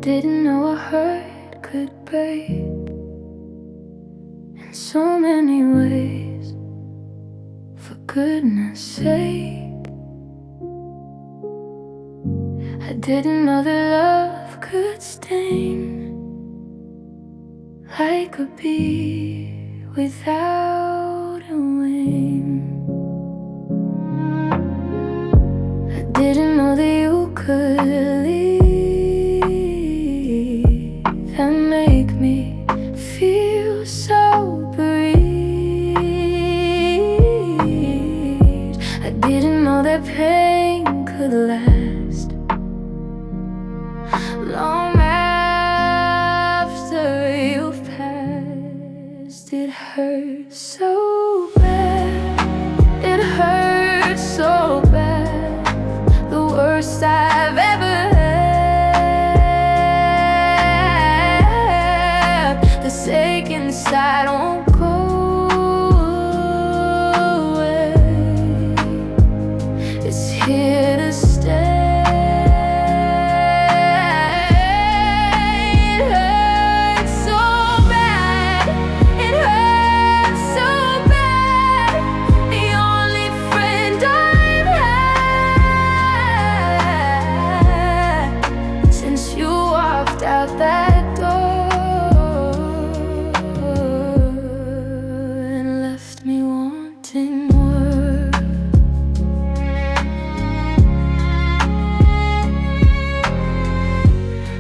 didn't know a heart could break in so many ways. For goodness sake, I didn't know that love could sting like a bee without a wing. I didn't know that you could leave and make me feel so bereaved. I didn't know that pain could last long after you've passed. It hurts so bad, it hurts so bad, the worst I've ever had. The ache inside won't go away, it's here to stay. Out that door and left me wanting more.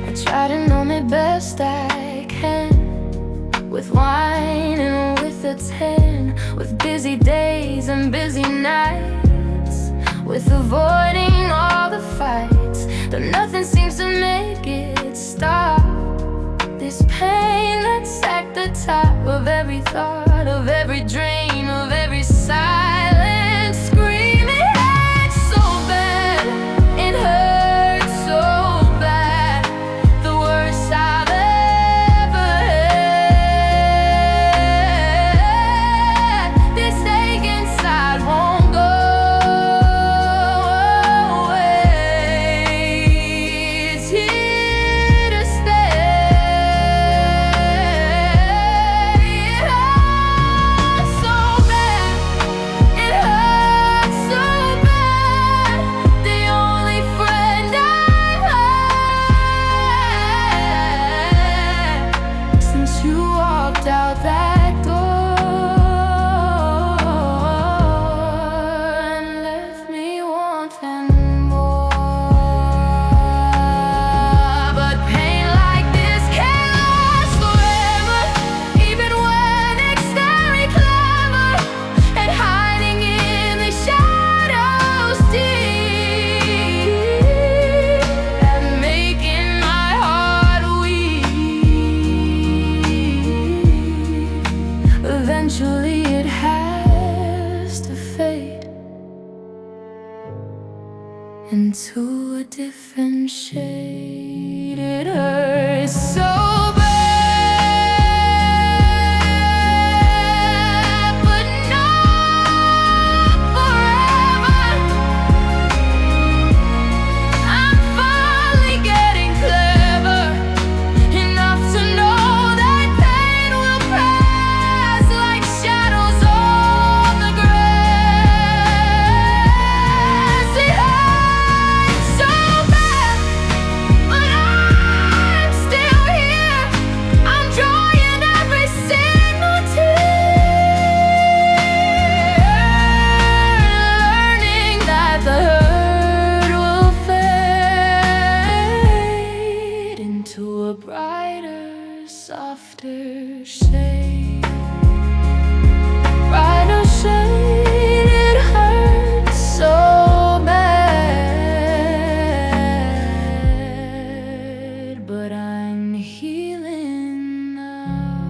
I try to know me best I can, with wine and with a tan, with busy days and busy nights, with avoiding all the fights, though nothing seems to make it stop. This pain that's at the top of every thought, of every dream, of every silent scream. It hurts so bad, it hurts so bad, the worst I've ever had. This ache inside won't go away, it's here to stay. Out that door and left me wanting more. But pain like this can't last forever, even when it's very clever and hiding in the shadows deep and making my heart weak. Eventually it has to fade into a different shade. It hurts so bad, but not forever. I'm finally getting clever enough to know that pain will pass like shadows on the grass. It hurts so bad, but I'm still here. I'm drawing every single tear, learning that the hurt will fade into a brighter, softer shade. Brighter shade. It hurts so bad, but I'm healing now.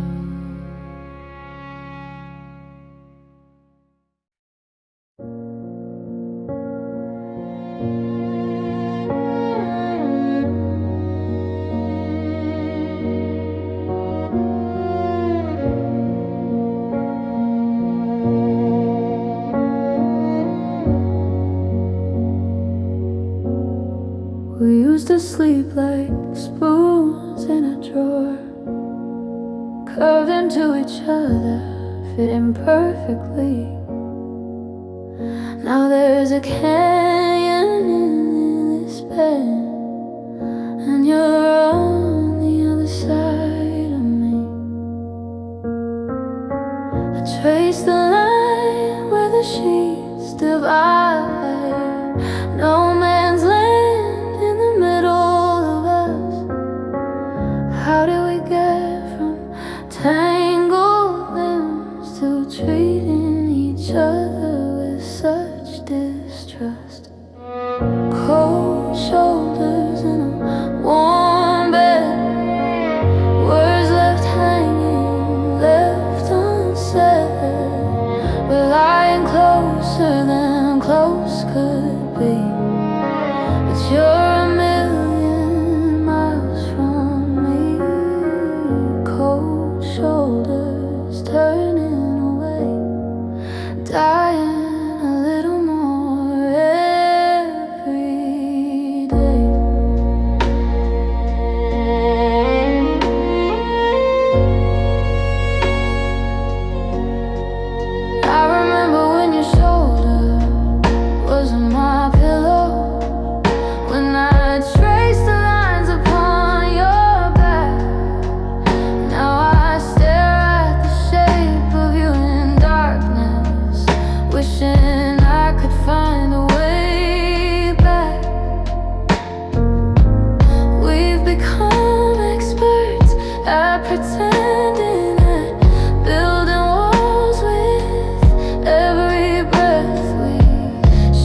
spoons in a drawer, curved into each other, fitting perfectly. Now there's a canyon in this bed, and you're on the other side of me. I trace the line where the sheets divide, no man's land in the middle of us. How did we get from tangled limbs to treating each other with such distrust? Cold shoulders in a warm bed, words left hanging, left unsaid. We're lying closer than close could be, but you're a million miles from me. Cold shoulders turning away, dying a little more every day. I remember when your shoulder wasn't my pillow, when I traced the lines upon your back. Now I stare at the shape of you in darkness, wishing I could find a way back. We've become experts at pretending, at building walls with every breath. We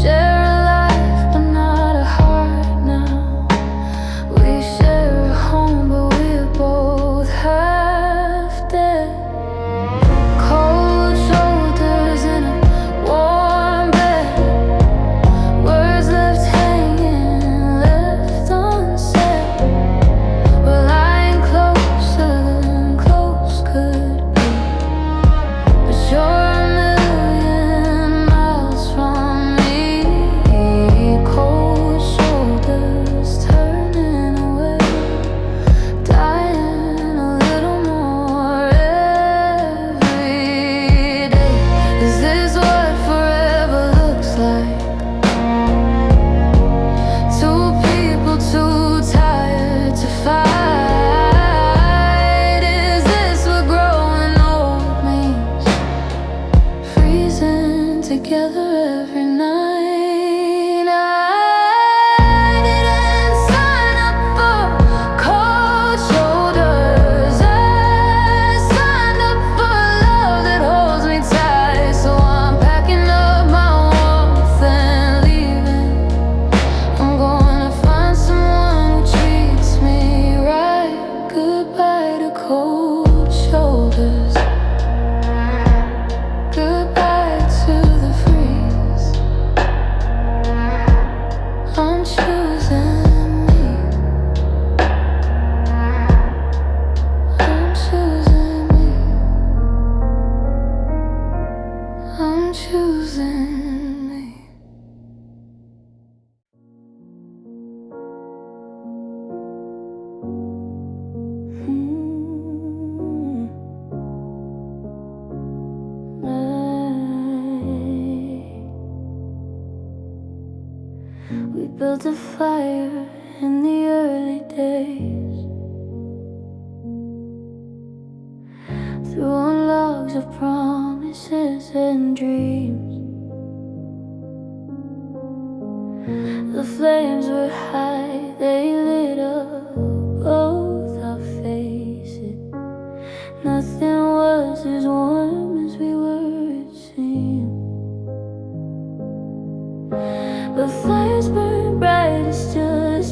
share a life but not a heart now. We share a home but we're both half dead. Cold shoulders in a warm bed, words left hanging, left unsaid. We're lying closer than close could be, but you're a million miles from me. Cold shoulders turning away, dying a little more every day. Is this what forever looks like? Two people too tired to fight. Is this what growing old means? Freezing together every night. I didn't sign up for cold shoulders. I signed up for love that holds me tight. So I'm packing up my warmth and leaving. I'm gonna find someone who treats me right. Goodbye to cold shoulders. Goodbye to the freeze. I'm choosing me. I'm choosing me. I'm choosing me. We built a fire in the early days, threw on logs of promises and dreams. The flames were high, they lit up both our faces. Nothing was as warm as we were, it seemed. But fires burn bright, it's just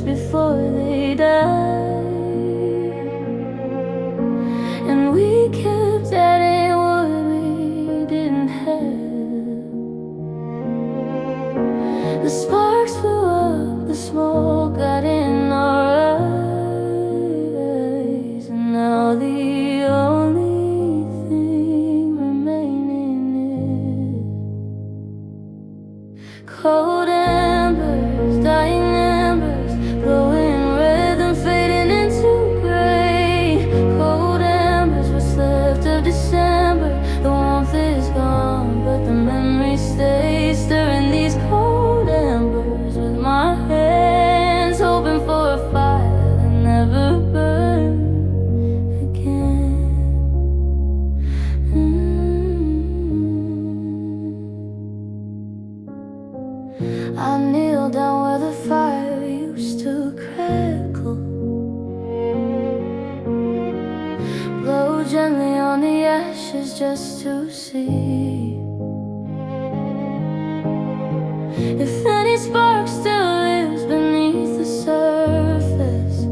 gently on the ashes just to see if any spark still lives beneath the surface,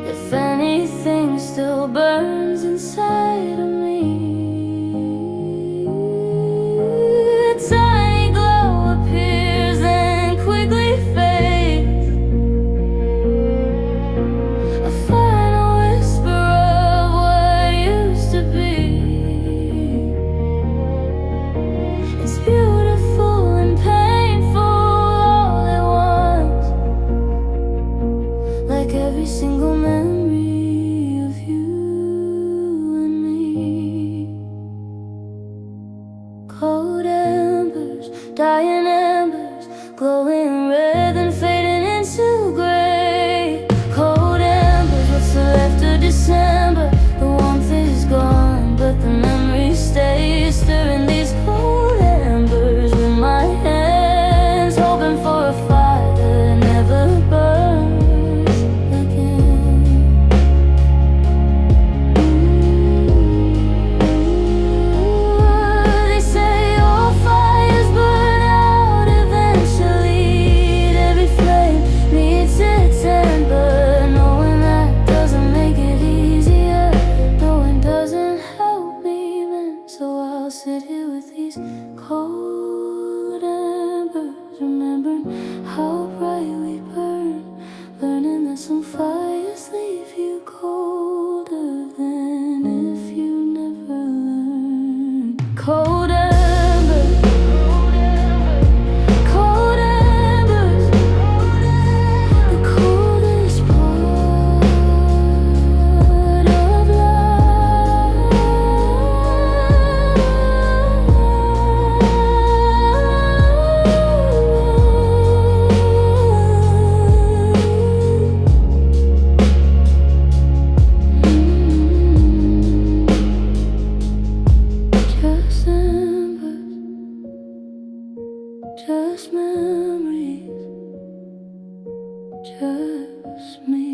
if anything still burns inside of me. A tiny glow appears and quickly fades, a final whisper of what used to be. It's beautiful and painful all at once, like every single memory of you and me. Cold embers, dying embers, glowing red and fading into gray. Cold embers, what's left of December? The warmth is gone, but the memory stays. Stirring these cold embers with my hands, hoping for a fire that never burns again. They say all fires burn out eventually. Every flame needs its end, but knowing that doesn't make it easier. Knowing doesn't help me then. So I'll sit here with these cold embers, remembering how bright we burn, learning that some fires leave you colder than if you never learn. Cold embers, cold embers, the coldest part of just embers, just memories, just me.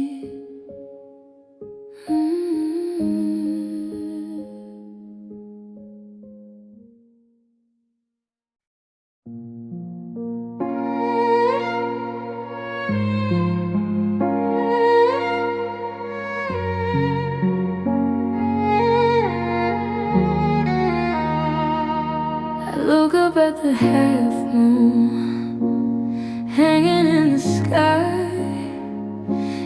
I look up at the half moon hanging in the sky.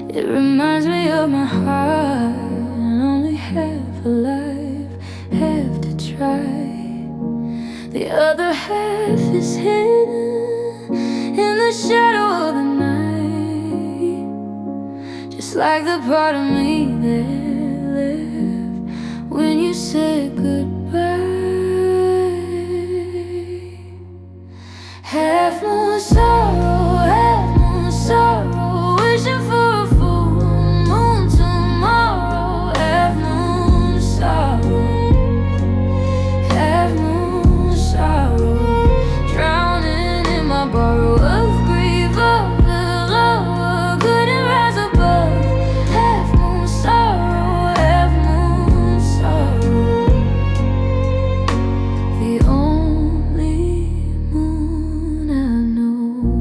It reminds me of my heart, and only half alive, half to try. The other half is hidden in the shadow of the night, just like the part of me that left when you said goodbye. Half moon sorrow, wishing for a full moon tomorrow. Half moon sorrow, drowning in my borrow of grief, of the love couldn't rise above. Half moon sorrow, the only moon I know.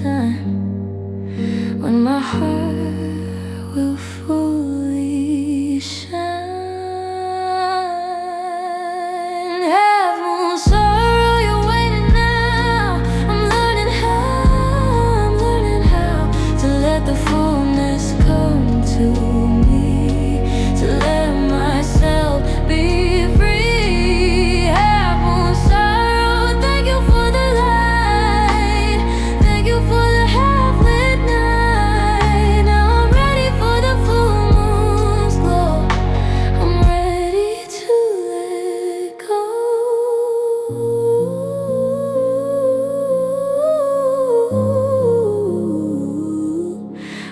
time when my heart will fully shine. Have no sorrow, you're waiting now. I'm learning how to let the fullness come to me, to let myself be free. Have no sorrow, thank you for the light, thank you for the half-lit night. Now I'm ready for the full moon's glow. I'm ready to let go.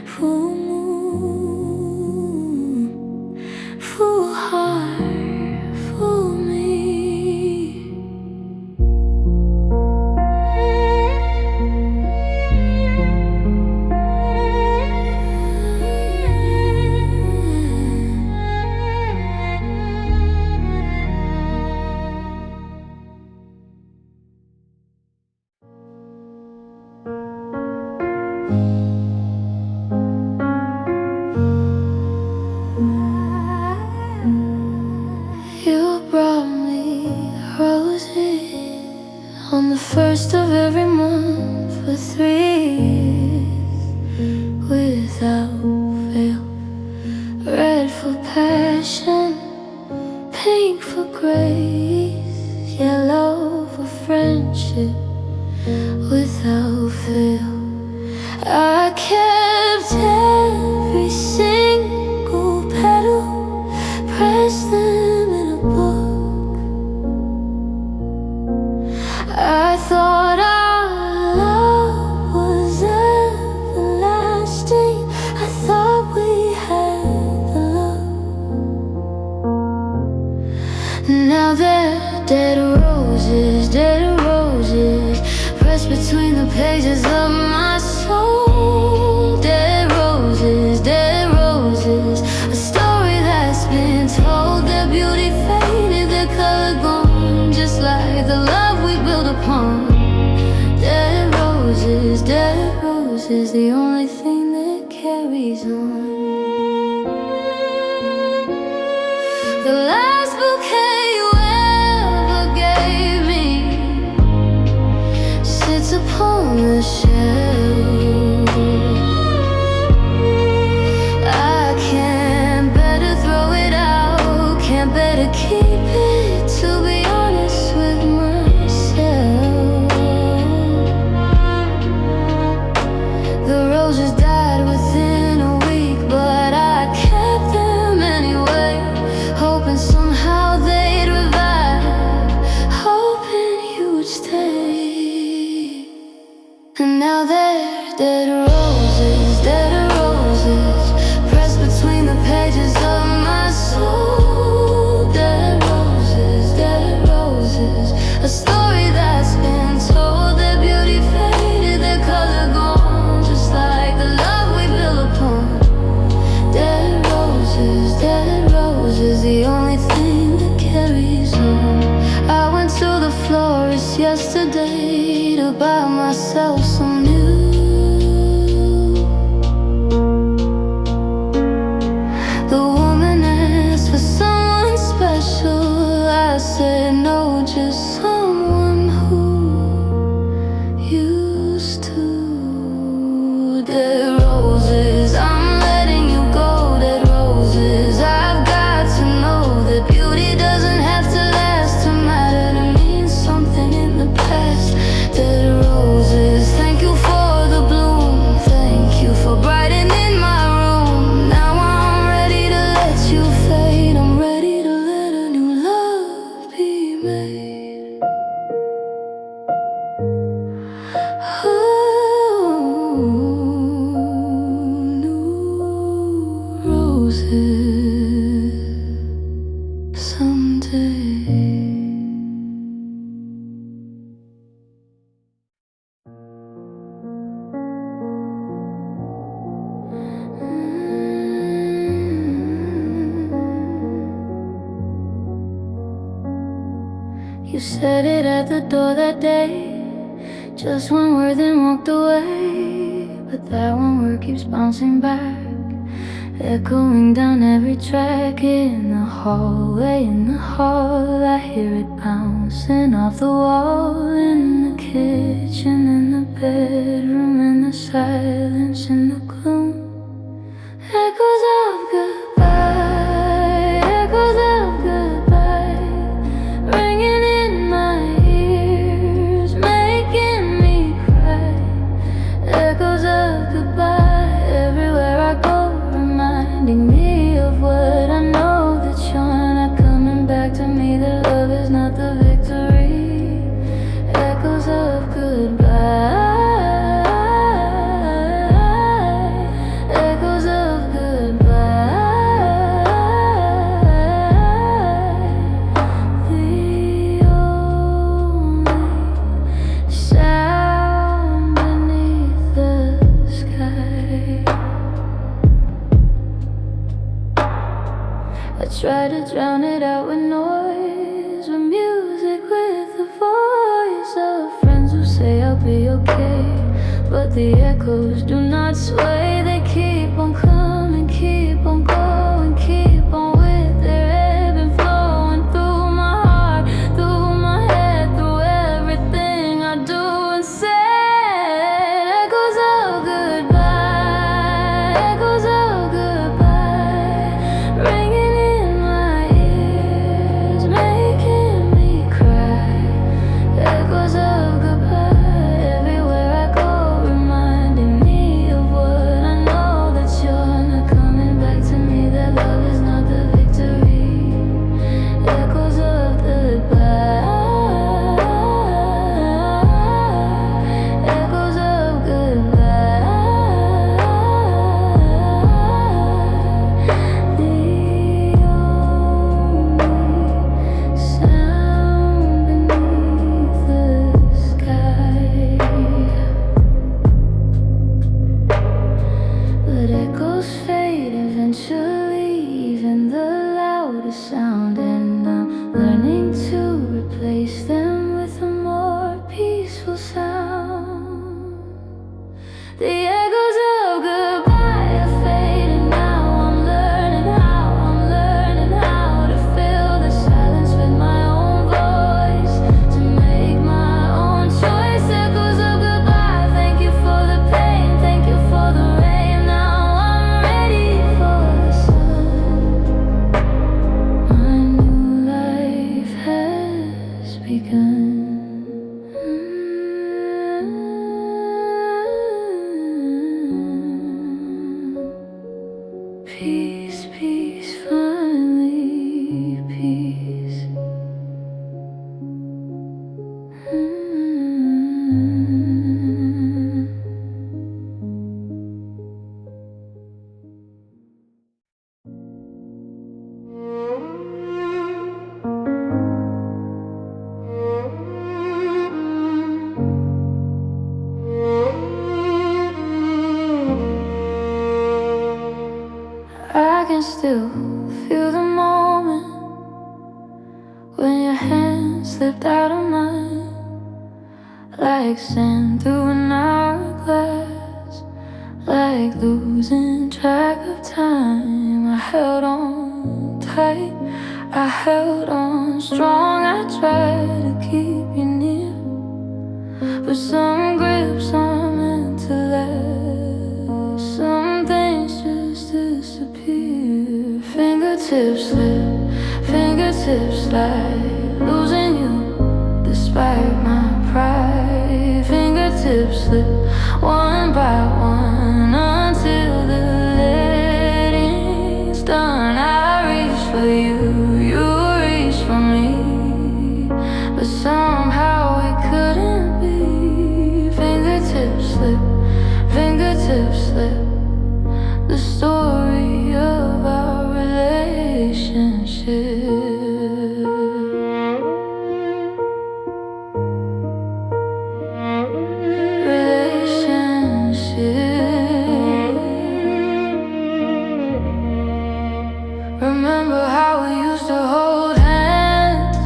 Full moon, full heart, full me. You brought me roses on the first of every month for 3 years without fail. Red for passion, pink for grace, yellow for friendship without fail. I kept every single petal, pressed them in a book. I thought our love was everlasting. I thought we had the love. Now they're dead roses, pressed between the pages of my soul. Dead roses, a story that's been told. Their beauty faded, their color gone, just like the love we built upon. Dead roses, the only thing that carries on. The last bouquet you ever gave me sits upon the shelf. I can't better throw it out, can't better keep it, to be honest with myself. The roses died within a week, but I kept them anyway, hoping somehow they'd revive, hoping you would stay. And now they're dead roses, pressed between the pages of my soul. Dead roses, a story that's been told. Their beauty faded, their color gone, just like the love we built upon. Dead roses, the only thing that carries on. I went to the florist yesterday to buy myself some new. The woman asked for someone special. I said no, just someone who used to. Dead roses, I'm letting you go. Dead roses, I've got to know that beauty doesn't have to last to matter, to mean something in the past. Dead roses, thank you for the bloom, thank you for brightening my room. Now I'm ready to let you fade, I'm ready to let a new love be made. Oh, new roses someday. You said it at the door that day, Just one word then walked away, but that one word keeps bouncing back, echoing down every track. In the hallway, in the hall, I hear it bouncing off the wall. In the kitchen, in the bedroom, in the silence, in the gloom, echoes of goodbye, echoes of goodbye, ringing in my ears, making me cry. Echoes of goodbye, everywhere I go, reminding me of what I know, that you're not coming back to me, that love is not the victory. Echoes of goodbye, echoes of goodbye. The only sound beneath the sky. I try to drown it out with noise, with music, with the voice of friends who say I'll be okay, but the echoes do not sway. They keep on coming, keep on going, keep on with their ebb and flowing through my heart, through my head, through everything I do and say. Echoes of goodbye, echoes of goodbye, ringing in my ears, making me cry. Echoes of goodbye, everywhere I go, reminding me of what I know, that you're not coming back to me, that love is not the victory. Echoes of goodbye, echoes of goodbye. The only sound beneath the sky. But echoes fade eventually, even the loudest sound, and I'm learning to replace them with a more peaceful sound. The echoes of goodbye are fading now. I'm learning how to fill the silence with my own voice, to make my own choice. Echoes of goodbye, thank you for the pain, thank you for the rain. Now I'm ready for the sun. My new life has begun. Peace, peace, finally, peace. I can still feel the moment when your hand slipped out of mine, like sand through an hourglass, like losing track of time. I held on tight, I held on strong. I tried to keep you near, but some grips aren't meant to last. Some things just disappear. Fingertips slip, fingertips slide, losing you despite my pride. Fingertips slip one by one until the letting's done. I reach for you, you reach for me, but somehow we couldn't be. Fingertips slip, fingertips slip, the story of our relationship. Remember how we used to hold hands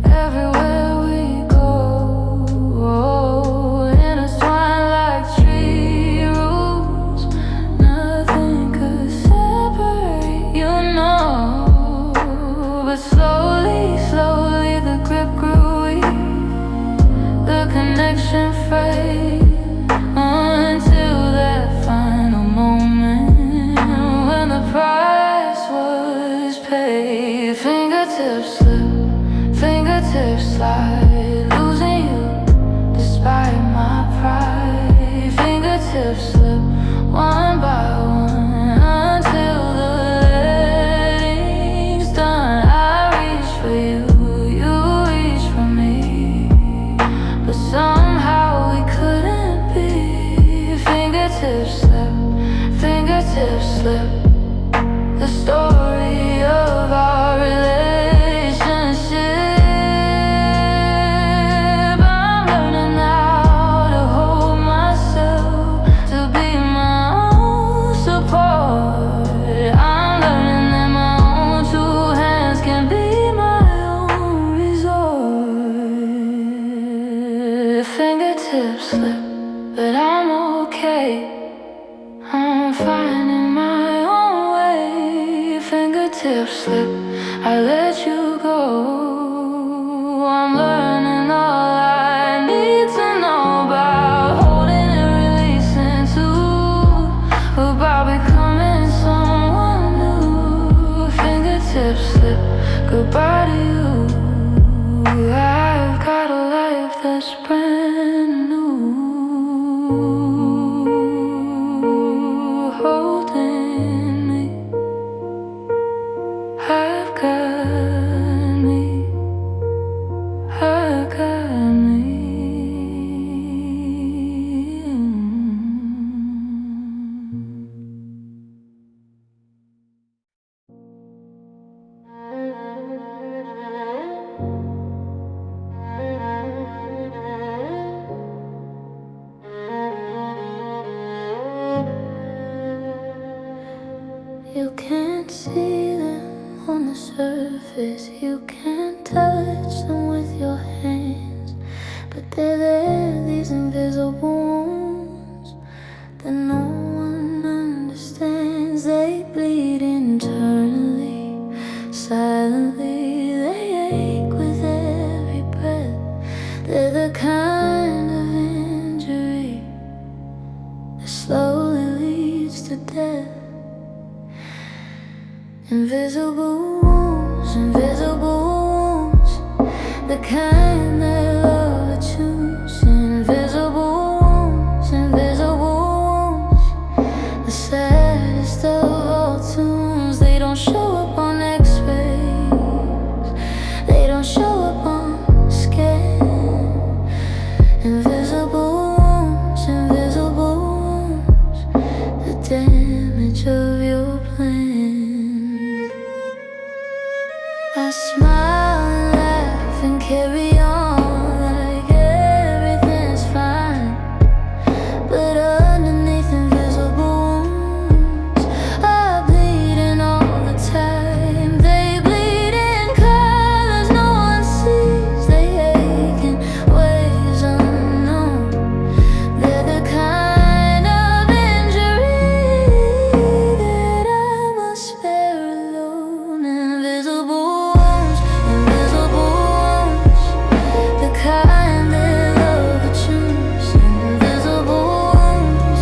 everywhere we go. slip, the story of our relationship. I'm learning how to hold myself, to be my own support. I'm learning that my own two hands can be my own resort. Fingertips slip, but I'm okay. I'm finding my own way. Fingertips slip, I let you go. I'm learning all I need to know about holding and releasing too, about becoming someone new. Fingertips slip, goodbye to you. I've got a life that's brand new. Holding me, I've got me, I've got me. You can't see them on the surface, you can't touch them with your hands, but they're there, these invisible wounds that no one understands. They bleed internally, silently, they ache with every breath. They're the kind of injury that slowly leads to death. Invisible wounds, the kind that love attunes. Invisible wounds, the saddest of all tunes. They don't show up on x-rays, they don't show up on scan. Invisible wounds, the damage of your plan. I smile and laugh and carry on like everything's fine, but underneath invisible wounds are bleeding all the time. They bleed in colors no one sees, they ache in ways unknown. They're the kind of injury that I must bear alone. Invisible, the kind that love attunes. Invisible wounds,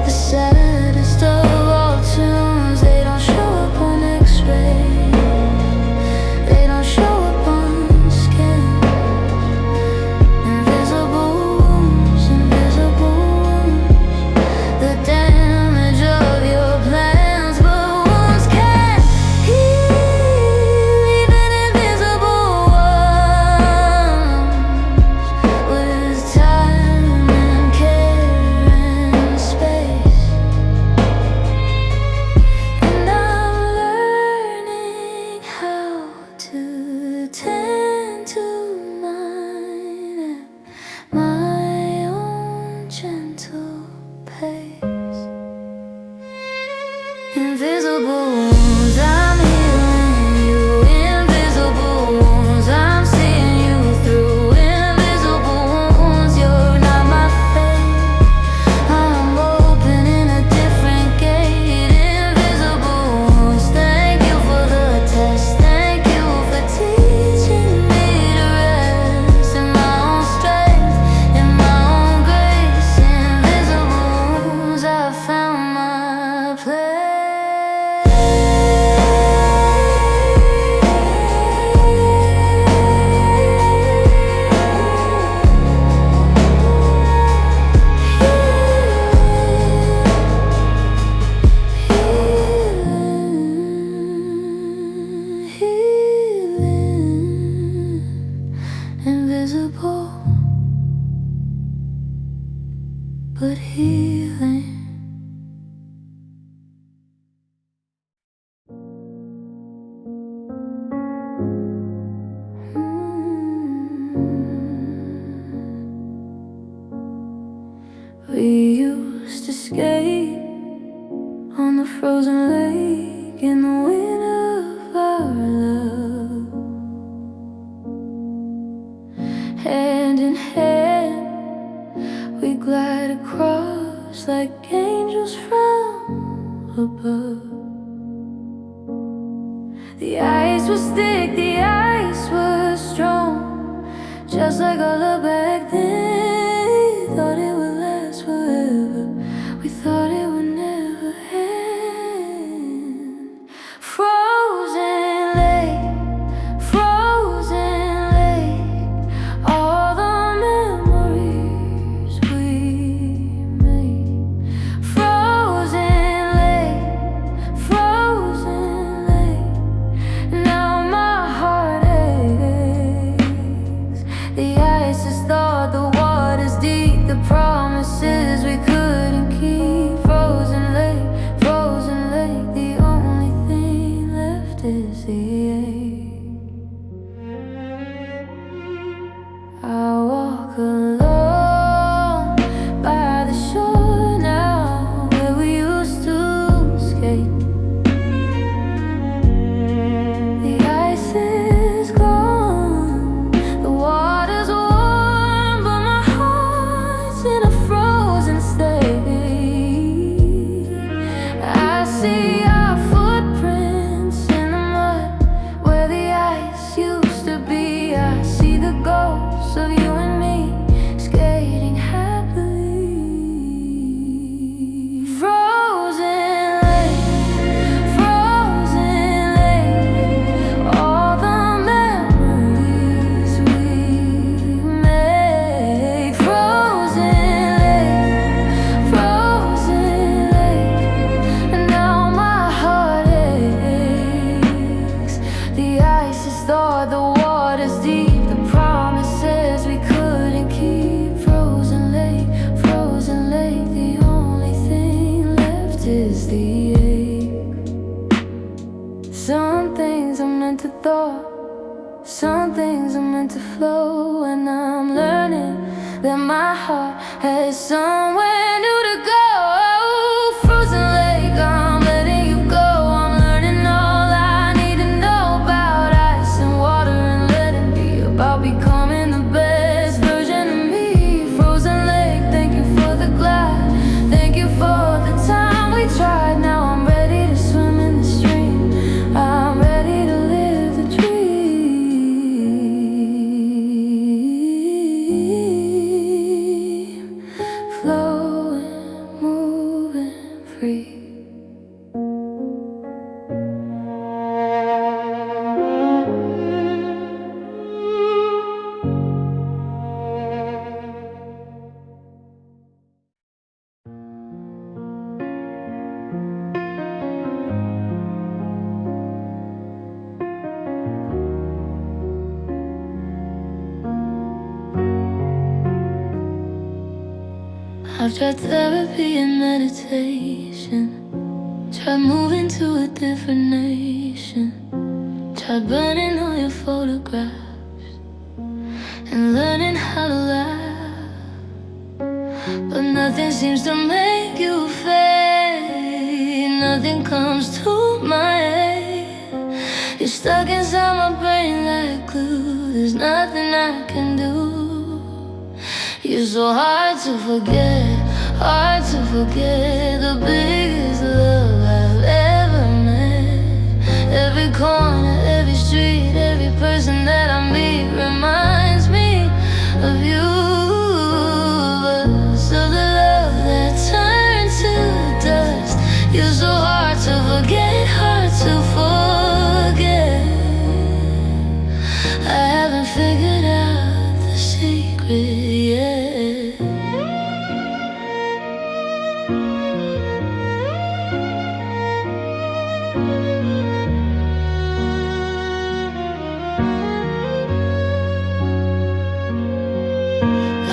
the saddest of all tunes. They don't show up on x-rays, they don't show up on skin. Invisible wounds, the damage of your plans. But wounds can heal, even invisible ones, with time and care and space. And I'm learning how to tend to mine at my own gentle pace. Invisible wounds, I'm healing you. Invisible wounds, I'm seeing you through. Invisible wounds, you're not my fate. I'm opening a different gate. Invisible wounds, thank you for the test. Thank you for teaching me to rest in my own strength, in my own grace. Invisible wounds, I found my place. Invisible, but healing. We used to skate on the frozen lake in the wind of our love. Hand in hand, we glide across like angels from above. The ice was thick, the ice was strong, just like all love back then. Thought it would last forever, we thought it would never end. Frozen lake, all the memories we made. Frozen lake, now my heart aches. The ice is thawed, the water's deep, the promises we couldn't keep. Frozen lake, the only thing left is the ache. I walk alone by the shore now, where we used to skate. The ice is gone, the water's warm, but my heart's in a frozen state. I see our footprints in the mud where the ice used to be. I see the ghosts of you and me skating happily. Frozen lake, all the memories we made. Frozen lake, and now my heart aches. The ice is thawed, the water's deep, the promises we couldn't keep. Frozen lake, the only thing left is the ache. Some things are meant to thaw, some things are meant to flow, and I'm learning that my heart has somewhere new to go. Frozen lake, I'm letting you go. I'm learning all I need to know about ice and water, and let it be about becoming the best version of me. Frozen lake, thank you for the glide, thank you for the time we tried. Now I'm ready to swim in the stream, I'm ready to live the dream. Flowing, moving free. I've tried therapy and meditation, tried moving to a different nation, tried burning all your photographs and learning how to laugh, but nothing seems to make you fade. Nothing comes to my aid. You're stuck inside my brain like glue. There's nothing I can do. You're so hard to forget, the biggest love I've ever met. Every corner, every street, every person that I meet reminds me of you. But so the love that turned to dust. You're so hard to forget, hard to forget. I haven't figured out the secret yet.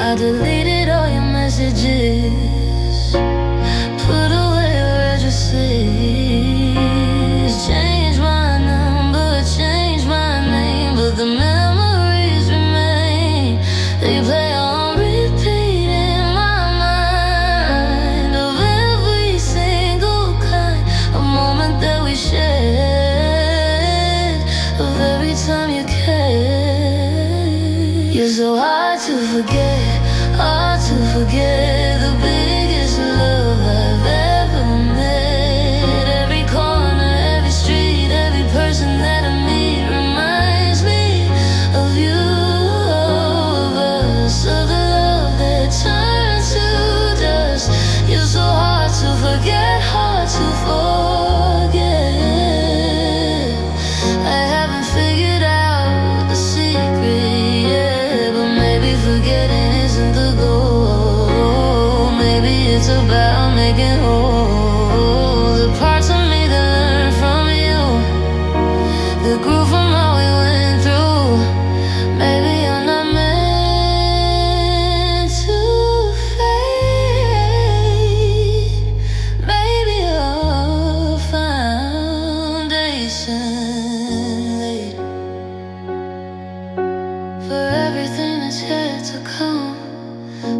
I deleted all your messages, put away your addresses, changed my number, changed my name, but the memories remain. They play on repeat in my mind. Hard to forget the biggest love I've ever met. Every corner, every street, every person that I meet reminds me of you, of us, of the love that turns to dust. You're so hard to forget, hard to forget. I haven't figured out the secret yet, but maybe forgetting isn't the goal. Maybe it's about making whole the parts of me that learned from you, that grew from all we went through. Maybe I'm not meant to fade. Maybe our foundation laid for everything that's yet to come,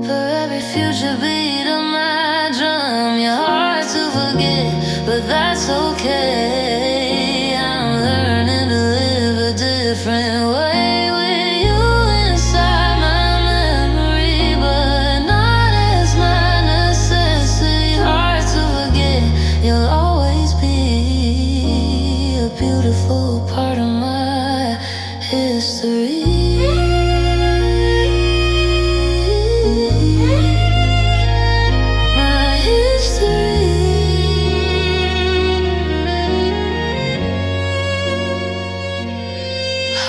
for every future beat of my drum. You're hard to forget, but that's okay. I'm learning to live a different way with you inside my memory, but not as my necessity. Hard to forget, you'll always be a beautiful part of my history. My history.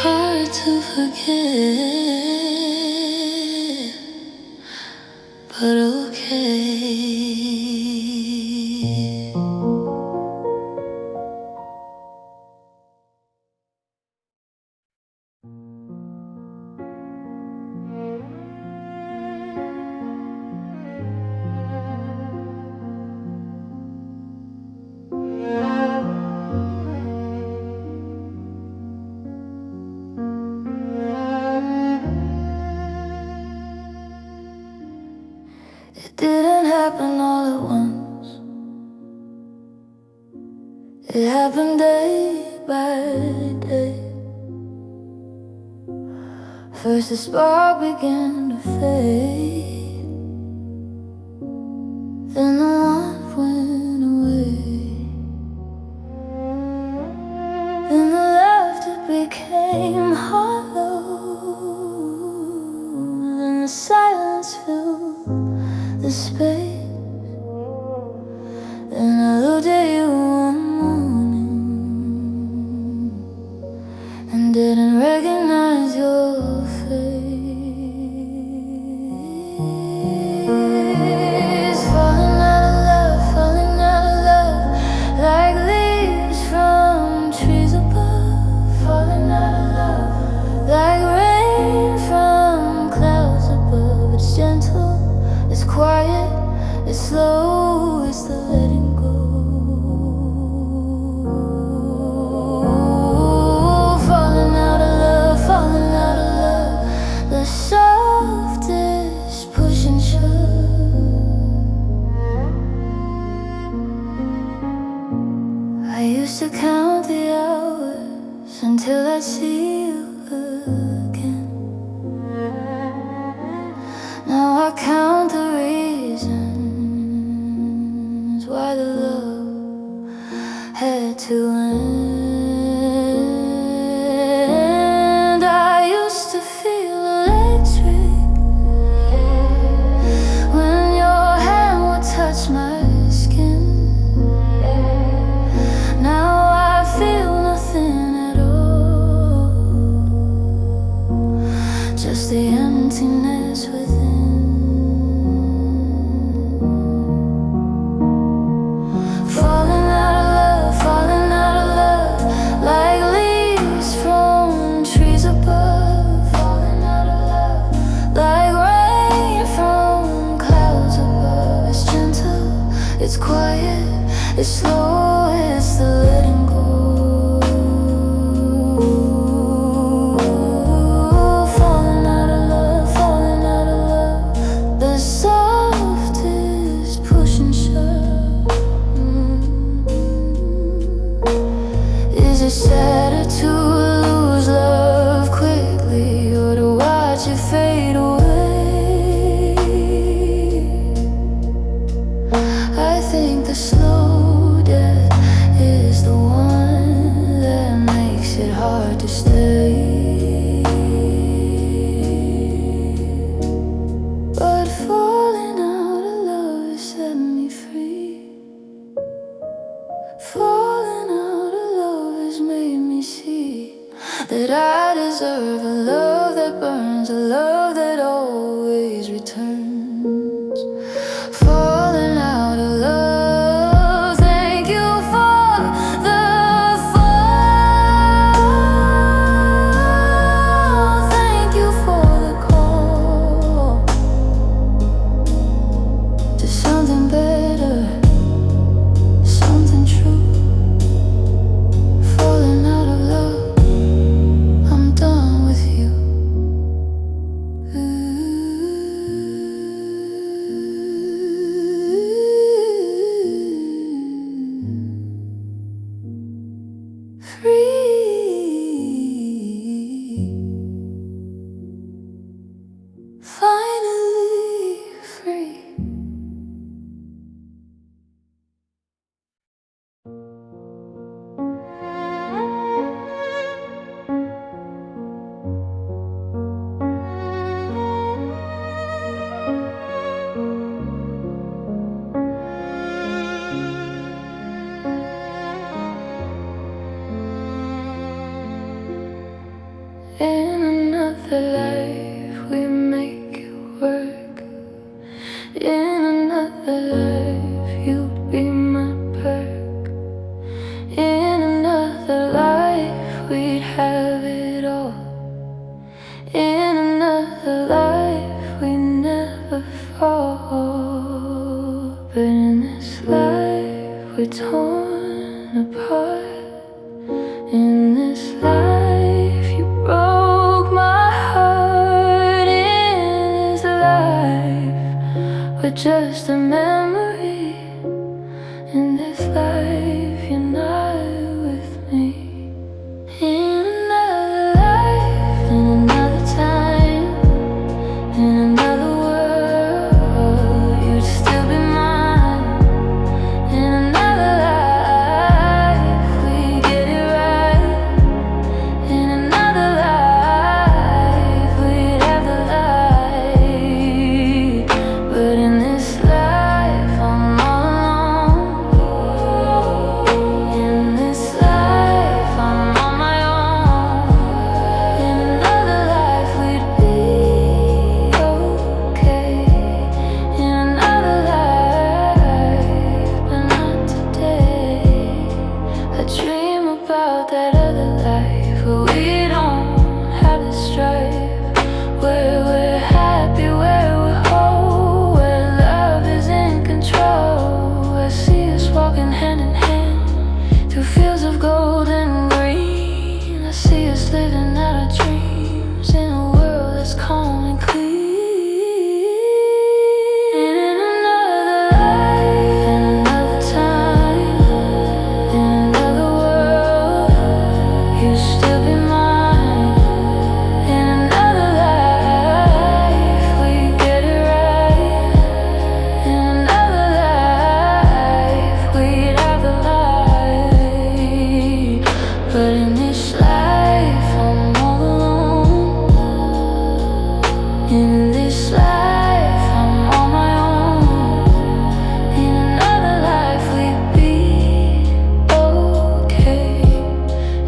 Hard to forget, but okay. It didn't happen all at once. It happened day by day. First the spark began to fade, then the warmth went away, then the laughter became hollow, then the silence filled the space. Then I looked at you one morning and didn't recognize your face. Falling out of love, falling out of love, like leaves from trees above. Falling out of love, like rain from clouds above. It's gentle, it's quiet, it's slow, it's the letting go. Falling out of love, falling out of love, the softest push and shove. I used to count the hours until I'd see you again. Now I count the reasons why the love had to end. I used to feel electric when your hand would touch my skin. Now I feel nothing at all, just the emptiness within. Falling out of love, falling out of love, like leaves from trees above. Falling out of love, like rain from clouds above. It's gentle, it's quiet, it's slow, it's the letting go. Falling out of love, falling out of love, the softest push and shove. Is it sadder to lose love quickly, or to watch it fade away? In another life, you'd be my perk. In another life, we'd have it all. In another life, we never fall. But in this life, we're torn apart. In this life, you broke my heart. In this life, we're just a memory. In this life, you're not with me. In another life, in another time, in another world, you'd still be mine. In another life, we get it right. In another life, we'd have the light. But in this life, I'm all alone. In this life, I'm on my own. In another life, we'd be okay. In another life, but not today. I dream about that other life where we don't have the strife, where we're happy, where we're whole, where love is in control. I see us walking hand in hand through fields of gold and green. I see us living out our dreams in a world that's calm and clean. In another life, in another time, in another world, you'd still be mine. In another life, we get it right. In another life, we'd have the light. But in this life, I'm all alone. In this life, I'm on my own. In another life, we'd be okay.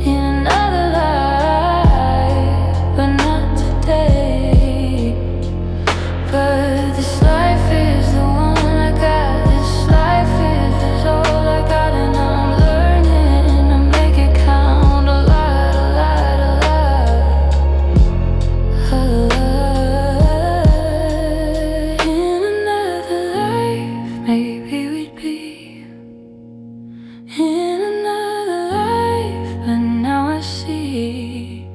In another life, but not today. But this life is the one I got. This life is all I got, and I'm learning to make it count. A lot, a lot, a lot, a lot. In another life, maybe we'd be in another life. But now I see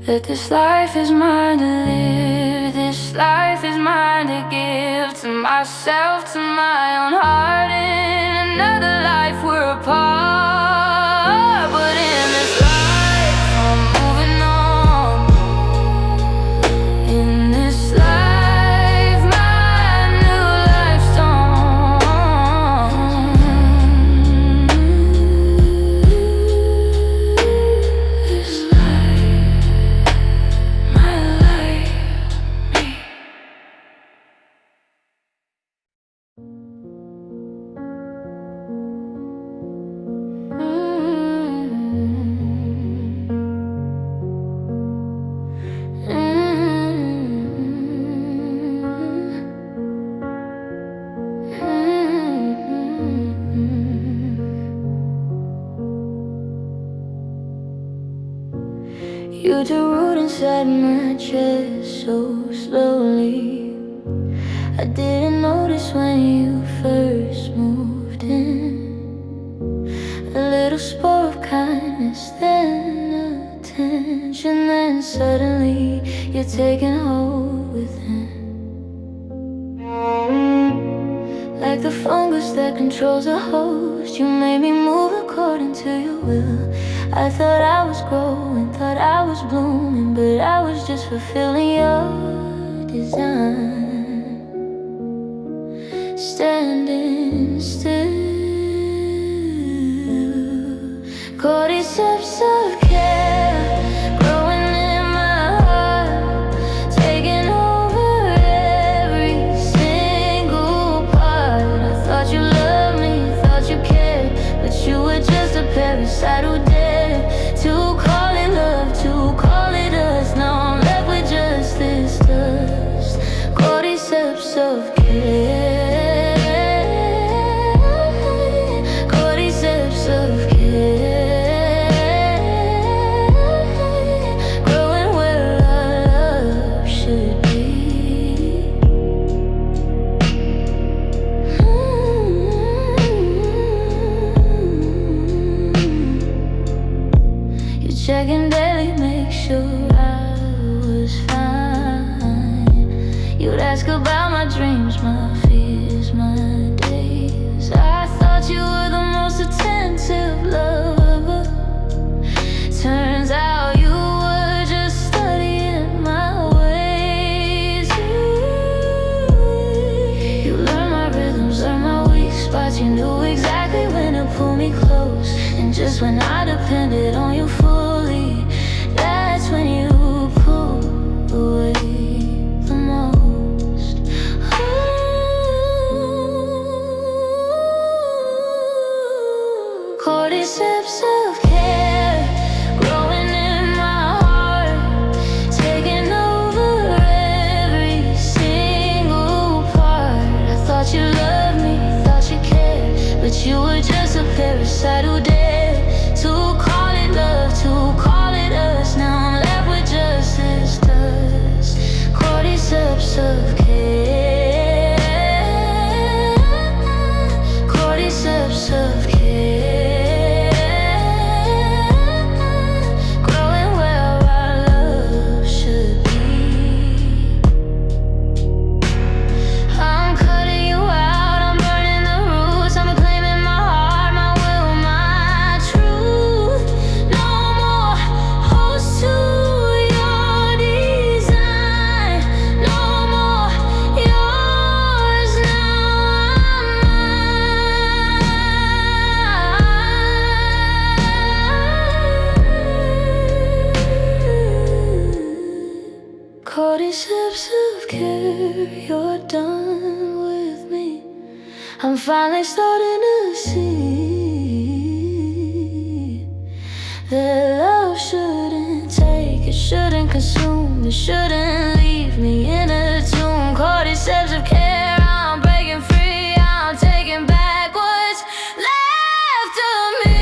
that this life is mine to live. This life is mine to give to myself, to my own heart. In another life, we're apart. But in this life, I'm moving on. In this life, my new life's dawn. This life, my life, me. You took root inside my chest so slowly. I didn't notice when you first moved in. A little spore of kindness, then attention, then suddenly you're taking hold within. Like the fungus that controls a host, you made me move according to your will. I thought I was growing, thought I was blooming, but I was just fulfilling your design. Standing still, cordyceps of care, growing in my heart, taking over every single part. I thought you loved me, thought you cared, but you were just a parasite who dared to call it love, to call it us. Now I'm left with just this dust, cordyceps of care. you knew exactly when to pull me close. And just when I depended on you fully, that's when you pulled away the most. Ooh. Cordyceps of care growing in my heart, taking over every single part. I thought you loved me, thought you cared, but you were just a parasite who dared to call it love, to call it us. Now I'm left with just this dust. Cordyceps of care, cordyceps of care, growing where our love should be. I'm cutting you out, I'm burning the roots, I'm reclaiming my heart, my will, my truth. No more host to your design, no more yours, now I'm mine. Cordyceps of care, you're done with me. I'm finally starting to see that love shouldn't take, it shouldn't consume, it shouldn't leave me in a tomb. Cordyceps of care, I'm breaking free, I'm taking back what's left of me.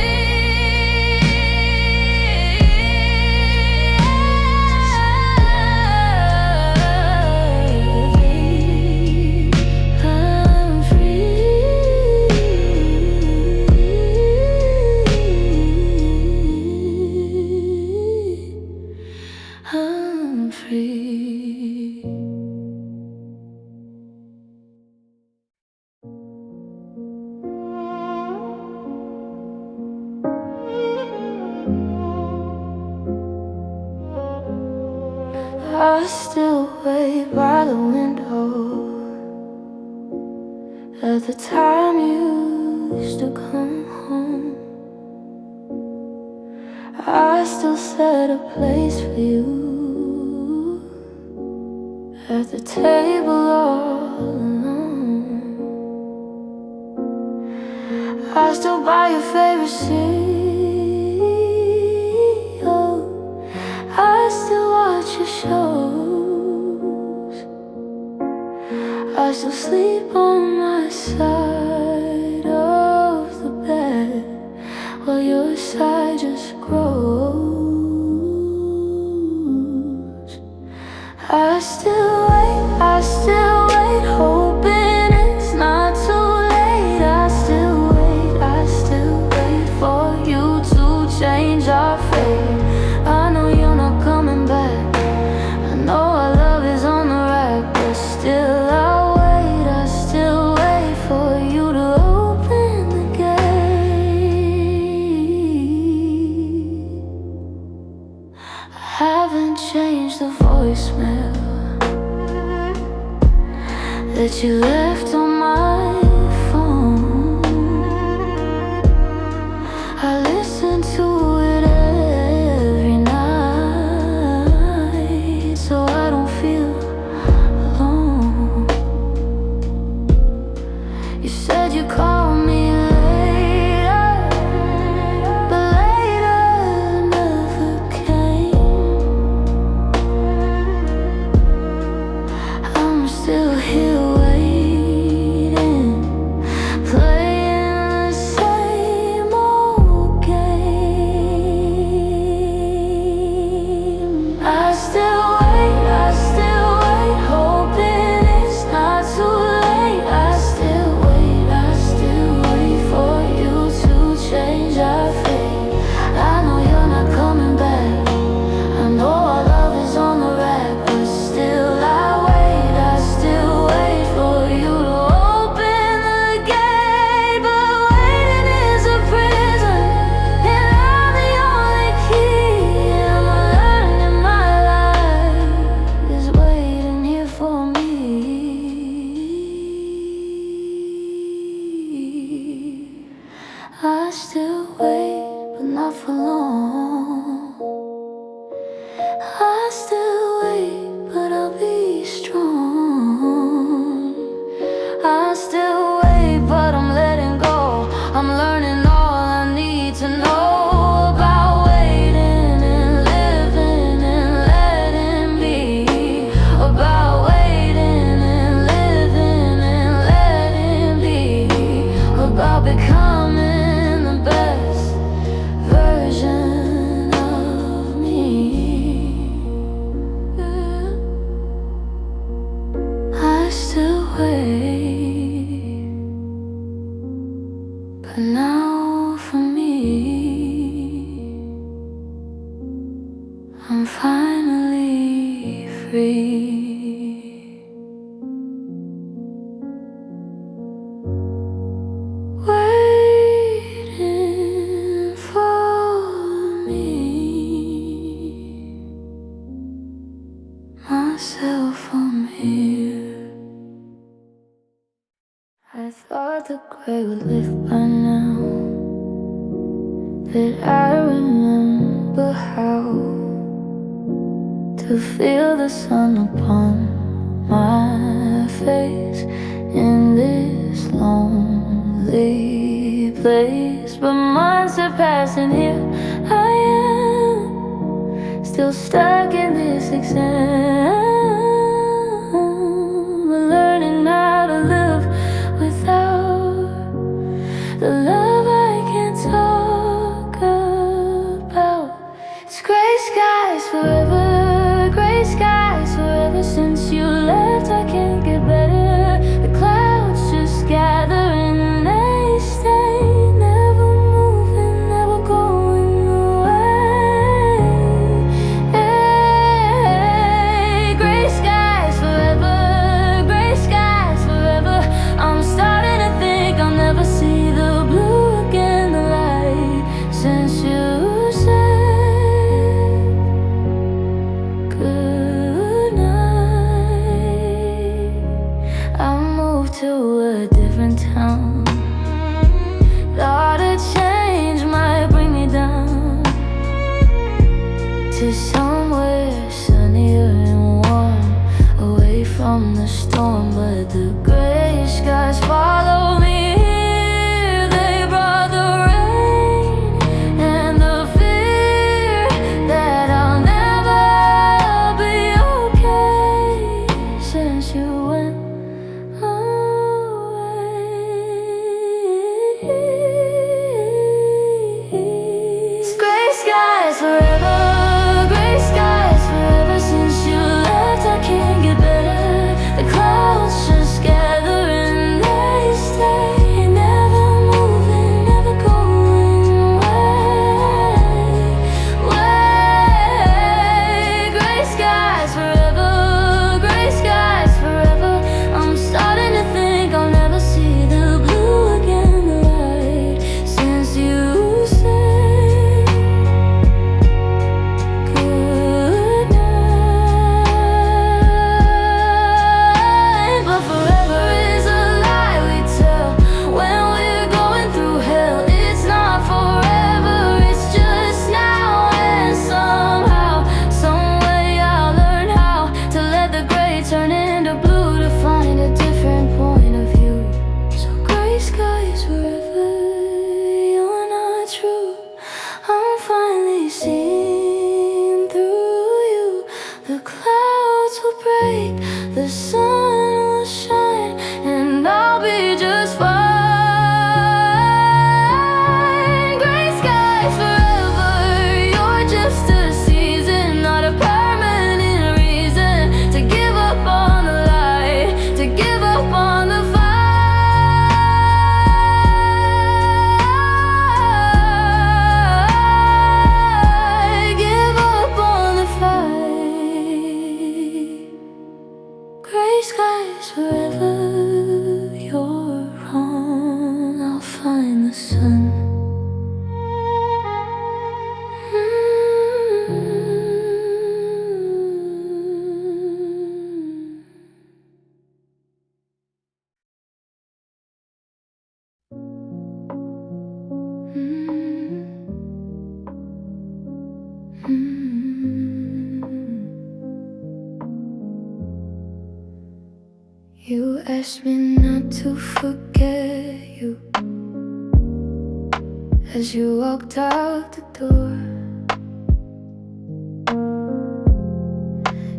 I'm free. I still wait by the window at the time you used to come home. I still set a place for you at the table all alone. I still buy your favorite cereal, I still watch your shows, I still sleep on my side of the bed while your side just grows. I still wait, hoping it's not too late. I still wait for you to change our fate. I know you're not coming back, I know our love is on the rack, but still I still wait for you to open the gate. I haven't changed the voicemail that you left on my phone. I listen to it every night so I don't feel alone. You said you'd call me later, but later never came. I'm still here waiting. I still wait, but not for long. I still wait, but I'll be strong. I still wait, but I'm letting go. I'm learning all I need to know about waiting and living and letting be. About waiting and living and letting be. About becoming the best version of me. I still wait, but now for me, I'm finally free. Waiting for me, myself from here. I thought the gray would lift by now, that I remember how to feel the sun upon my face in this lonely place. But months are passing, here I am, still stuck in this exam. Learning how to live without the love I can't talk about. It's gray skies forever, gray skies forever. Since you left I can't get better. The clouds just gather and they stay, never moving, never going away. Hey, gray skies forever, gray skies forever. I'm starting to think I'll never see the blue again, the light, since you said goodnight. I moved to a different town. Thought a change might bring me down to somewhere sunnier and warm, away from the storm. But the gray skies follow me here. They brought the rain and the fear that I'll never be okay since you went away. It's gray skies forever, gray skies forever. Since you left I can't get better. The clouds just gather and they stay, never moving, never going away. Gray skies forever, gray skies forever. I'm starting to think I'll never see the blue again, the light, since you said goodnight. But forever is a lie we tell when we're going through hell. It's not forever, it's just now. And somehow, someway I'll learn how to let the gray turn into blue, to find a different point of view. So gray skies forever, you're not true. I'm finally seeing through you. The clouds will break, the sun will shine, and I'll be just fine. Gray skies forever, you're just a season, not a permanent reason to give up on the light, to give up on the fight. Give up on the fight. Gray skies forever, you're wrong. asked me not to forget you as you walked out the door.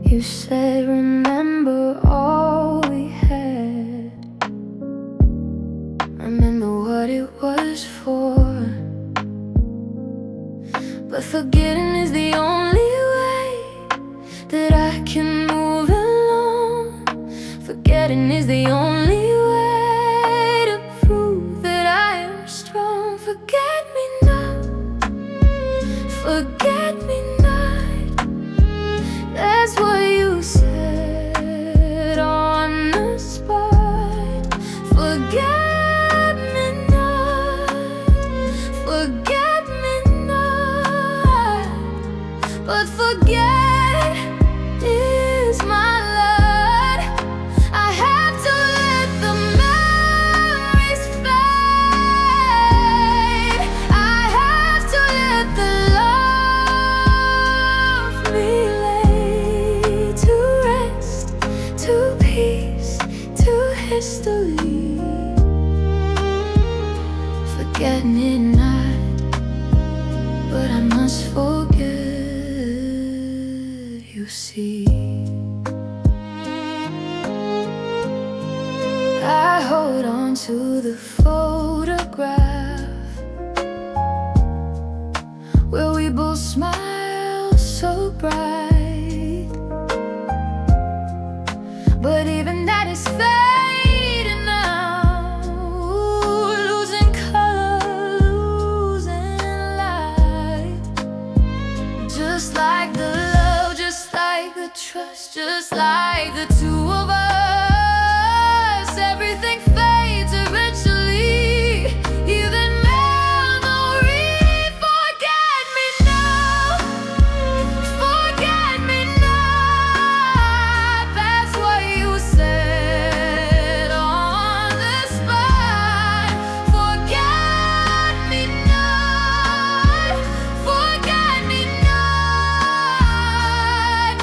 You said, remember all we had, remember what it was for. But forgetting is the only way that I can move along. Forgetting is the only way to prove that I am strong. Forget me not, forget me not. That's what you said on the spot. Forget me not, forget me not. But forget is my lot. I have to let the memories fade. I have to let the love me lay to rest, to peace, to history. Forget me not, but I must forget, you see. I hold on to the photograph where we both smile so bright, but even that is fading now, losing color, losing light. Just like the love, just like the trust, just like the two of us, everything fades eventually, even memory. Forget me now, forget me not. That's what you said on the spot. Forget me not, forget me not.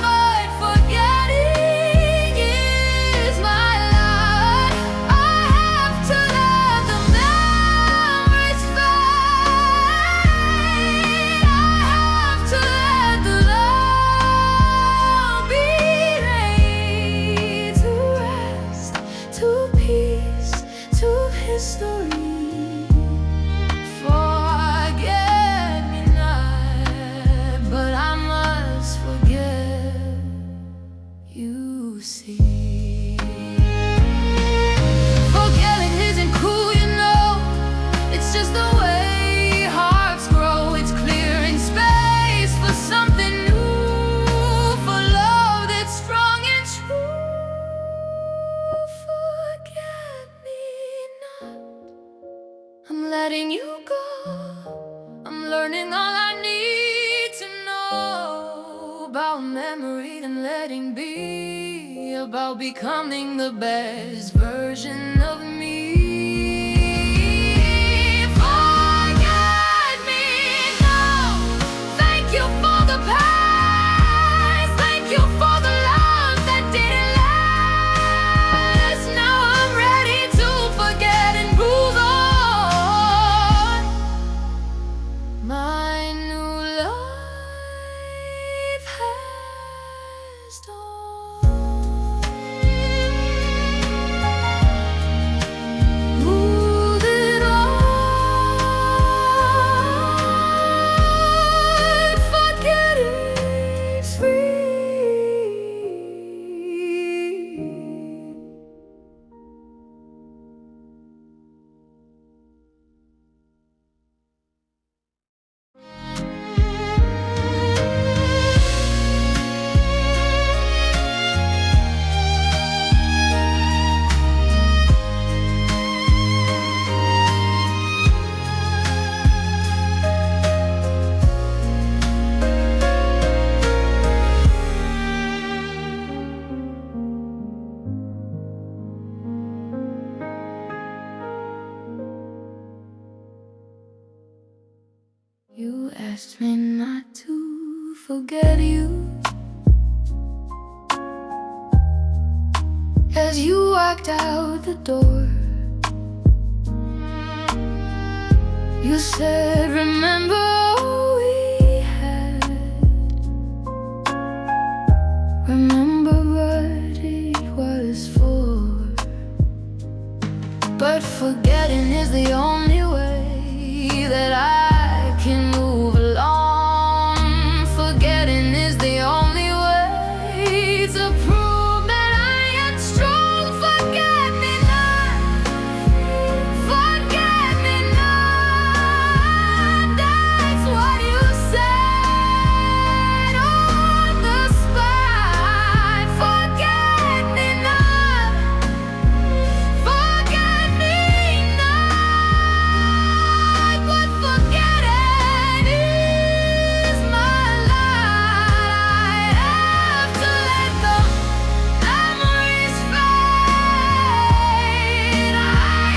But forgetting is my lot. I have to let the memories fade. I have to let the love be laid to rest, to peace, to history. Forget me not, but I must forget, you see. Forgetting isn't cool, you know. It's just the way hearts grow. It's clearing space for something new, for love that's strong and true. Forget me not, I'm letting you go. I'm learning all I need to know about memory and letting be, about becoming the best version of me. Forget me now. Thank you for the past. Thank you for the love that didn't last. Now I'm ready to forget and move on. My new life has dawned. Moving on, forgetting free. You asked me not to forget you as you walked out the door. You said, remember all we had. Remember what it was for. But forgetting is the only way that I can move along. Forgetting is the only way to prove that I am strong. Forget me not, forget me not. That's what you said on the spot. Forget me not, forget me not. But forgetting is my life. I have to let the memories fade. I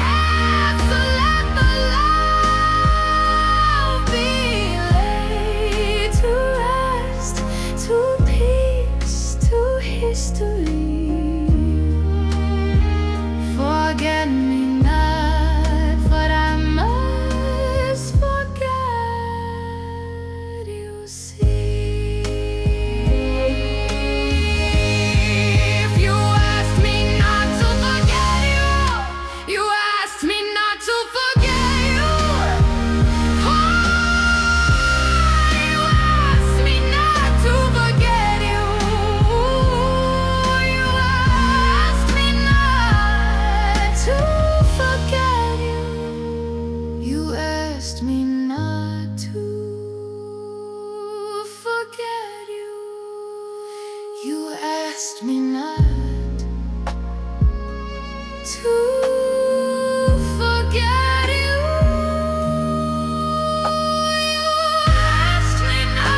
have to let the love be laid to rest, to peace, to history. Forget me not, but I must forget, you see. If you asked me not to forget you, you asked me not to forget you. Oh, you asked me not to forget you. You asked me not to forget you. You asked me not to forget you. You asked me not to forget you. You asked me not.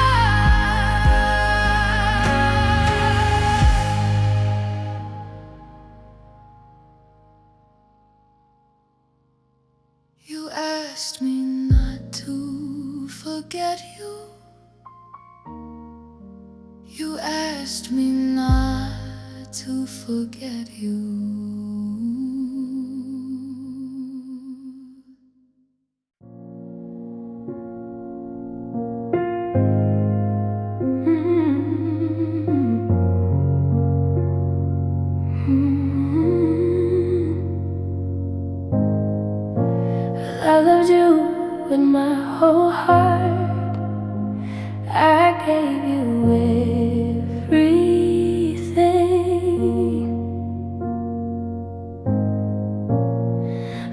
You asked me not to forget you. You asked me not to forget you. I loved you with my whole heart. I gave you everything.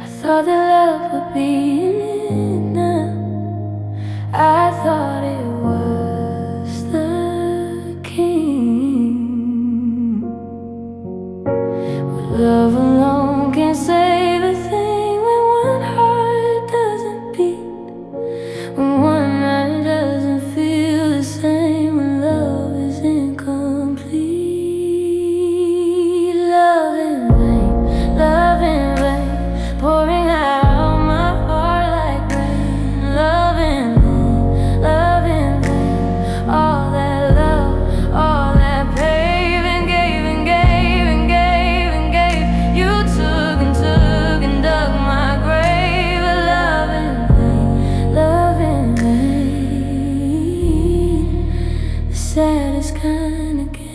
I thought that love would be enough. I thought it was the king. But love alone can save a thing when one heart doesn't beat, when one mind doesn't feel the same, when love is incomplete. Love in vain, pouring out my heart like rain. Love in vain, all that love, all that gave and gave and gave and gave and gave. You took and took and dug my grave. Love in vain, the saddest kind of game.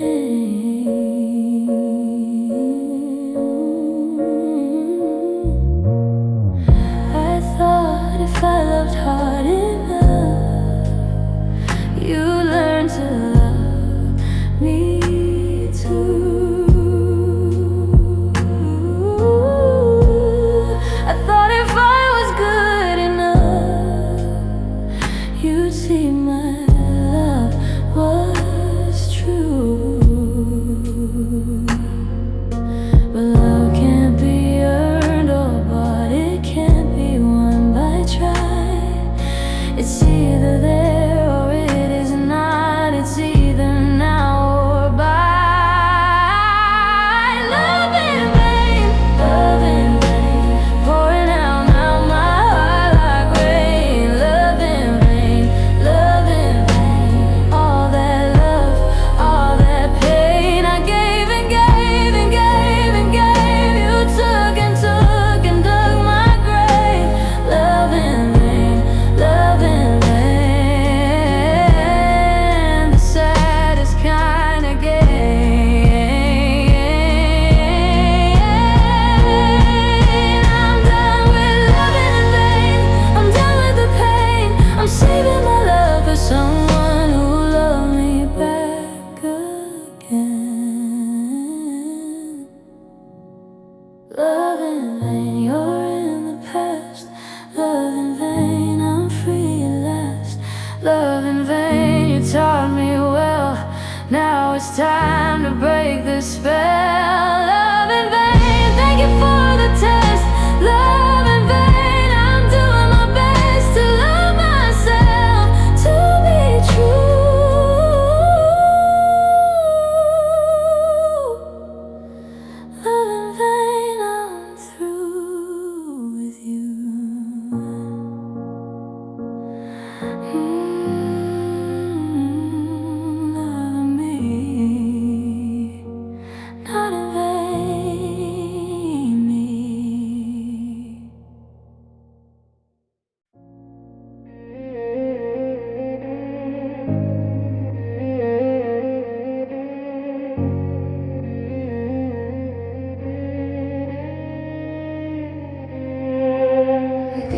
I thought if I loved hard enough, you learn to love me too. I thought if I was good enough, you'd see my love was true. But love can't be earned or bought, it can't be won by try.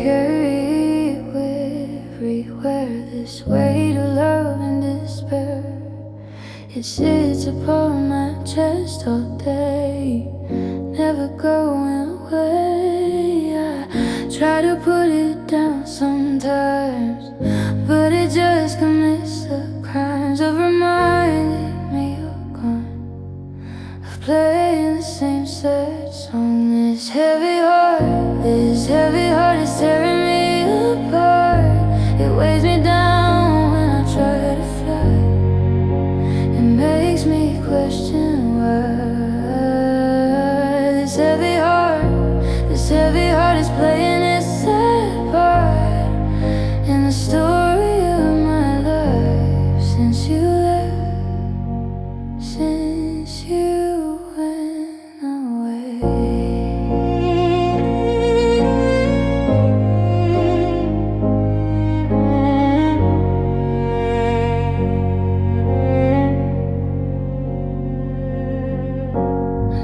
carry you everywhere. This weight of love and despair, it sits upon my chest all day, never going away. I try to put it down sometimes, but it just commits the crimes of reminding me you're gone, of playing the same sad song. This heavy heart is tearing me apart. It weighs me down when I try to fly. It makes me question why this heavy heart is playing its sad part in the story of my life since you left, since you went away.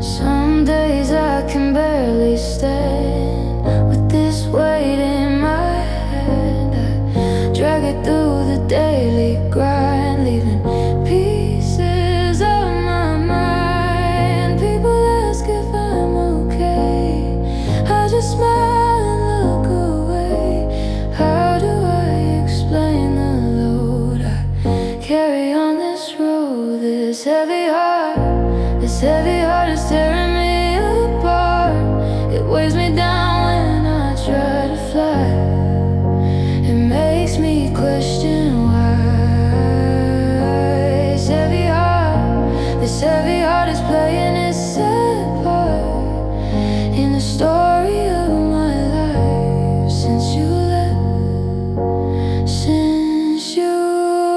Some days I can barely stand with this weight in my hand. I drag it through the daily grind, leaving pieces of my mind. People ask if I'm okay, I just smile and look away. How do I explain the load I carry on this road? This heavy heart is tearing me apart. It weighs me down when I try to fly. It makes me question why this heavy heart is playing its sad part in the story of my life since you left, since you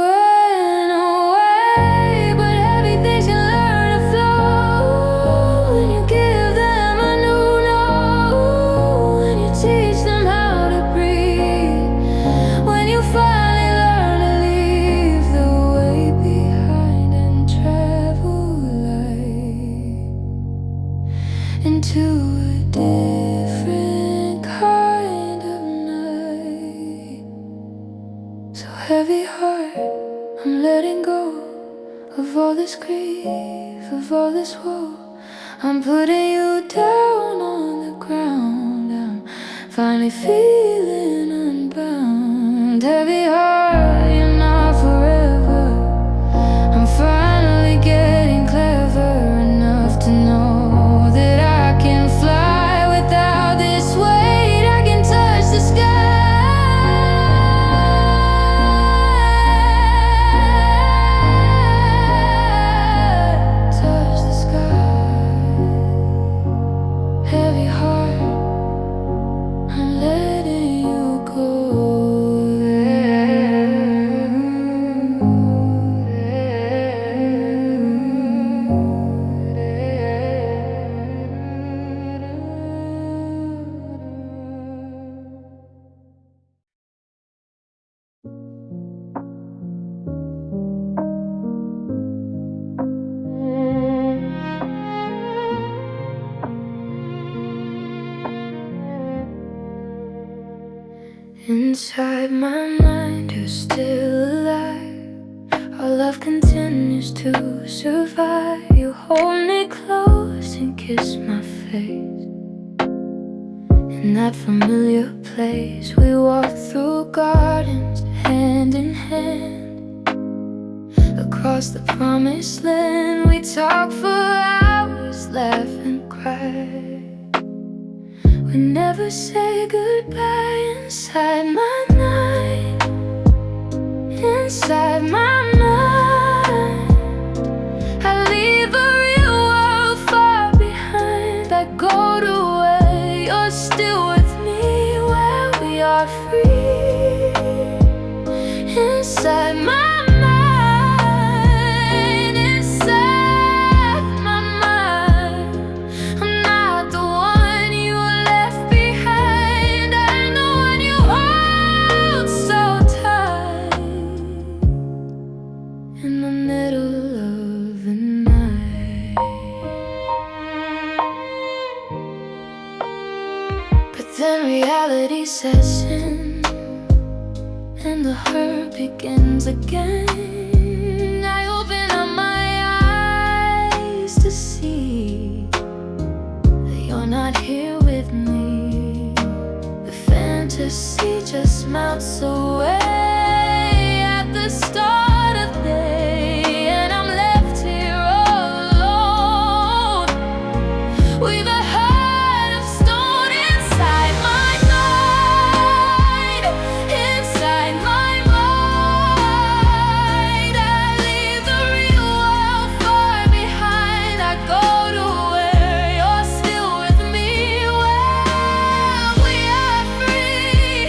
went away. But heavy things can learn to flow when you give them a new note, when you teach them how to breathe, when you finally learn to leave the way behind and travel light into a different kind of night. So heavy heart, I'm letting go of all this grief, of all this woe. I'm putting you down on the ground. I'm finally feeling unbound. Heavy heart, you're not forever. I'm finally getting clever enough to know that I can fly without this weight. I can touch the sky, touch the sky. Heavy heart, I'm letting you go. Inside my mind, you're still alive. Our love continues to survive. You hold me close and kiss my face. In that familiar place, we walk through gardens, hand in hand. Across the promised land, we talk for hours, laugh and cry. We never say goodbye. Inside my night, inside my mind, I leave a real world far behind. I go to where you're still with me, where we are free. Inside my mind, inside my mind, I'm not the one you left behind. I know when you hold so tight in the middle of the night. But Then reality sets in, and the hurt begins again. I open up my eyes to see that you're not here with me. The fantasy just melts away at the start of day, and I'm left here alone with a heart of stone inside my mind. Inside my mind, I leave the real world far behind. I go to where you're still with me, where we are free.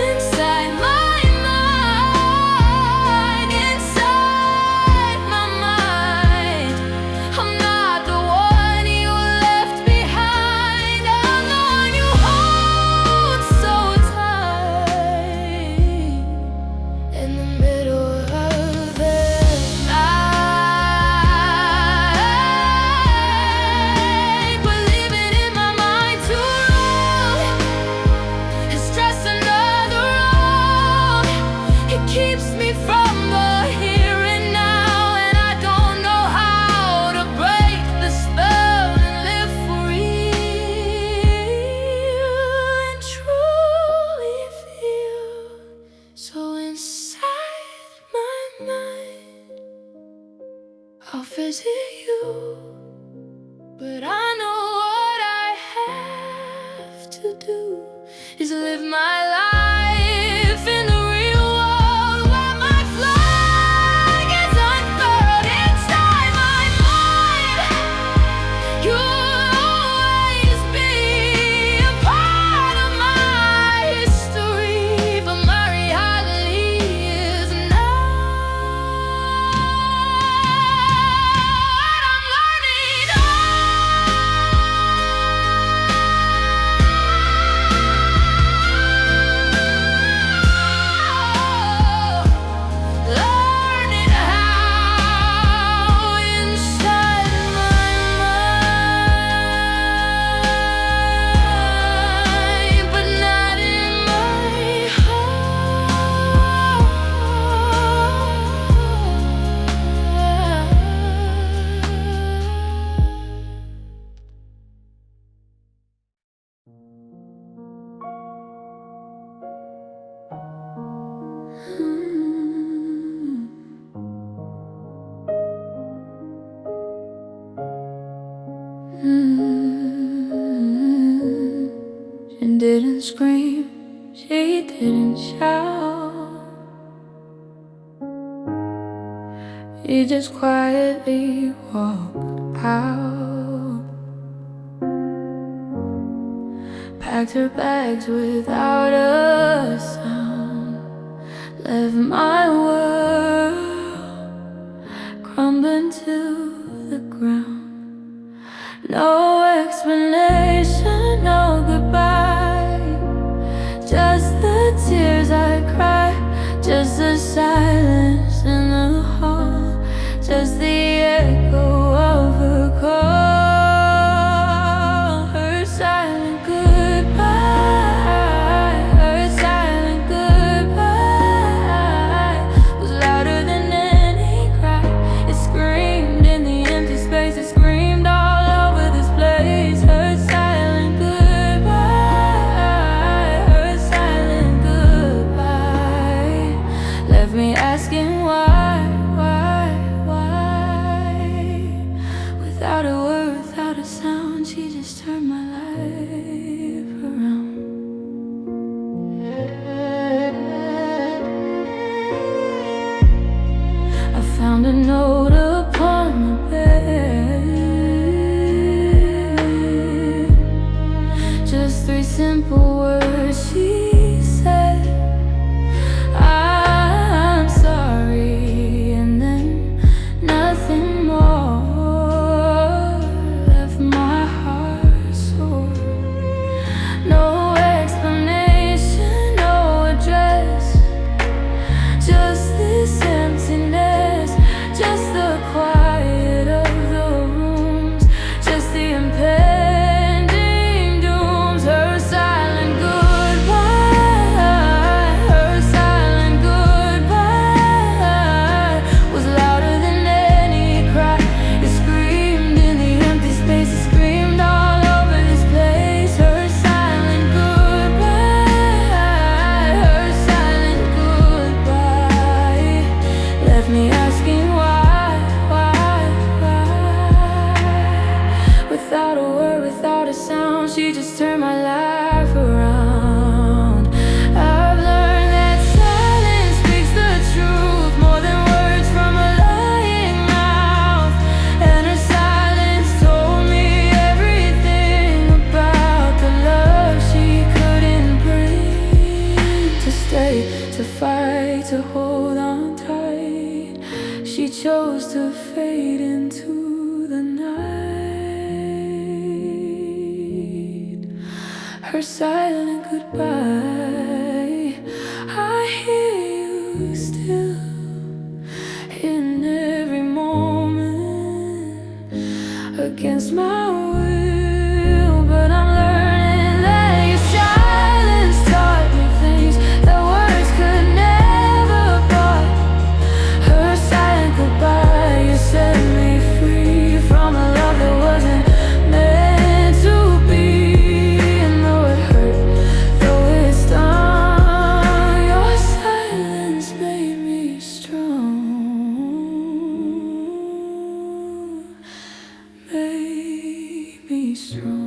Inside my mind, inside my mind, I'm not the one you left behind. I'm the one you hold so tight in the middle of the night. We're living in my mind too long. It's just another wrong. It keeps me from the here and now, and I don't know how to break the spell and live for real and truly feel. So inside my mind, I'll visit you, but I know what I have to do is live my life in the real world where my flag is unfurled. Inside my mind, you'll always be a part of my history, but my reality is not. I'm learning learning how inside my mind, but not in my She didn't scream, she didn't shout. She just quietly walked out, packed her bags without a sound, left my world crumbling to the ground. No explanation, no goodbye, just the tears I cry, just the silence in the hall, just the echo of her call. Her silent goodbye, her silent goodbye was louder than any cry. It screamed in the empty space, it screamed all over this place. Her silent goodbye, her silent goodbye left me asking why. Without a word, without a sound, she just turned my life around. I found a note upon the bed, just 3 simple words she said. I'm sorry, and then nothing more. Left my heart sore. No explanation, no address, just this emptiness, just the quiet of the rooms, just the impending dooms. Her silence chose to fade into the night. Her silent goodbye, I hear you still in every moment, against my will. But I'm learning that your silence taught me things that words could never buy. Her silent goodbye, you set me free from a love that wasn't meant to be. And though it hurt, though it stung, your silence made me strong, made me strong.